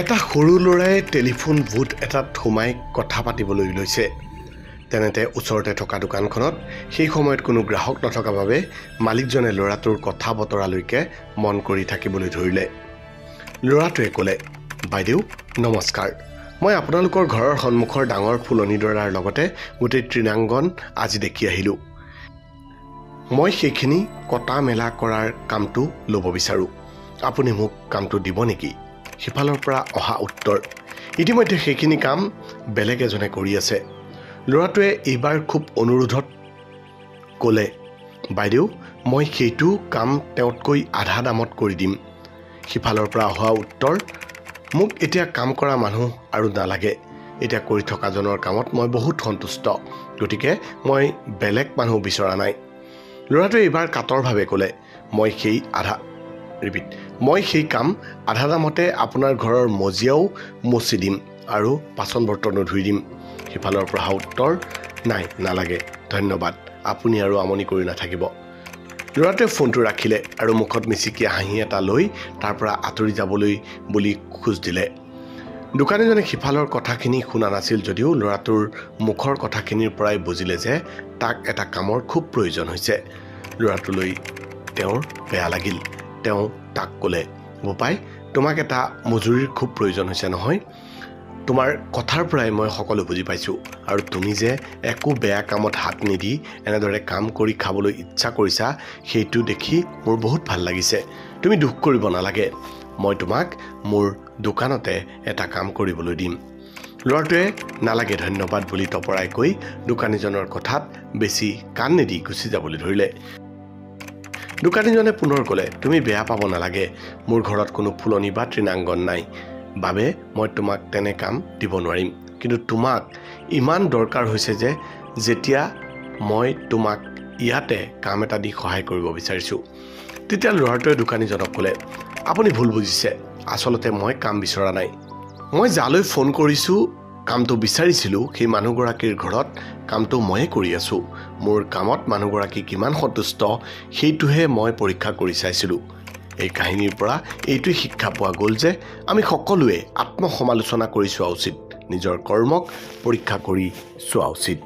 এটা সৰু ল'ৰাই টেলিফোন বুথ এটাত সোমাই কথা পাতিবলৈ লৈছে। তেনেতে ওচৰতে থকা দোকানখনত সেই সময়ত কোনো গ্ৰাহক নথকা বাবে মালিকজনে ল'ৰাটোৰ কথা বতৰালৈকে মন কৰি থাকিবলৈ ধৰিলে। ল'ৰাটোৱে ক'লে, বাইদেউ নমস্কাৰ, মই আপোনালোকৰ ঘৰৰ সন্মুখৰ ডাঙৰ ফুলনিডৰাৰ লগতে গোটেই তৃণাংগন আজি দেখি আহিলোঁ। মই সেইখিনি কটা মেলা কৰাৰ কামটো ল'ব বিচাৰোঁ। আপুনি মোক কামটো দিব নেকি? সিফালৰ পৰা অহা উত্তৰ, ইতিমধ্যে সেইখিনি কাম বেলেগ এজনে কৰি আছে। ল'ৰাটোৱে এইবাৰ খুব অনুৰোধত ক'লে, বাইদেউ মই সেইটো কাম তেওঁতকৈ আধা দামত কৰি দিম। সিফালৰ পৰা অহা উত্তৰ, মোক এতিয়া কাম কৰা মানুহ আৰু নালাগে। এতিয়া কৰি থকাজনৰ কামত মই বহুত সন্তুষ্ট, গতিকে মই বেলেগ মানুহ বিচৰা নাই। ল'ৰাটোৱে এইবাৰ কাতৰভাৱে ক'লে, মই সেই কাম আধা দামতে আপোনাৰ ঘৰৰ মজিয়াও মচি দিম আৰু বাচন বৰ্তনো ধুই দিম। সিফালৰ পৰা অহা উত্তৰ, নাই নালাগে, ধন্যবাদ, আপুনি আৰু আমনি কৰি নাথাকিব। ল'ৰাটোৱে ফোনটো ৰাখিলে আৰু মুখত মিচিকীয়া হাঁহি এটা লৈ তাৰ পৰা আঁতৰি যাবলৈ বুলি খোজ দিলে। দোকানীজনে সিফালৰ কথাখিনি শুনা নাছিল যদিও ল'ৰাটোৰ মুখৰ কথাখিনিৰ পৰাই বুজিলে যে তাক এটা কামৰ খুব প্ৰয়োজন হৈছে। ল'ৰাটোলৈ তেওঁৰ বেয়া লাগিল। তেওঁ তাক ক'লে, বোপাই তোমাক এটা মজুৰিৰ খুব প্ৰয়োজন হৈছে নহয়? তোমাৰ কথাৰ পৰাই মই সকলো বুজি পাইছোঁ, আৰু তুমি যে একো বেয়া কামত হাত নিদি এনেদৰে কাম কৰি খাবলৈ ইচ্ছা কৰিছা সেইটো দেখি মোৰ বহুত ভাল লাগিছে। তুমি দুখ কৰিব নালাগে, মই তোমাক মোৰ দোকানতে এটা কাম কৰিবলৈ দিম। ল'ৰাটোৱে নালাগে ধন্যবাদ বুলি তপৰাই কৈ দোকানীজনৰ কথাত বেছি কাণ নিদি গুচি যাবলৈ ধৰিলে। দোকানীজনে পুনৰ ক'লে, তুমি বেয়া পাব নালাগে, মোৰ ঘৰত কোনো ফুলনি বা তৃণাংগন নাই বাবে মই তোমাক তেনে কাম দিব নোৱাৰিম, কিন্তু তোমাক ইমান দৰকাৰ হৈছে যে যেতিয়া মই তোমাক ইয়াতে কাম এটা দি সহায় কৰিব বিচাৰিছোঁ। তেতিয়া ল'ৰাটোৱে দোকানীজনক ক'লে, আপুনি ভুল বুজিছে, আচলতে মই কাম বিচৰা নাই। মই যালৈ ফোন কৰিছোঁ কামটো বিচাৰিছিলোঁ সেই মানুহগৰাকীৰ ঘৰত কামটো ময়ে কৰি আছোঁ। মোৰ কামত মানুহগৰাকী কিমান সন্তুষ্ট সেইটোহে মই পৰীক্ষা কৰি চাইছিলোঁ। এই কাহিনীৰ পৰা এইটোৱে শিক্ষা পোৱা গ'ল যে আমি সকলোৱে আত্মসমালোচনা কৰি চোৱা উচিত, নিজৰ কৰ্মক পৰীক্ষা কৰি চোৱা উচিত।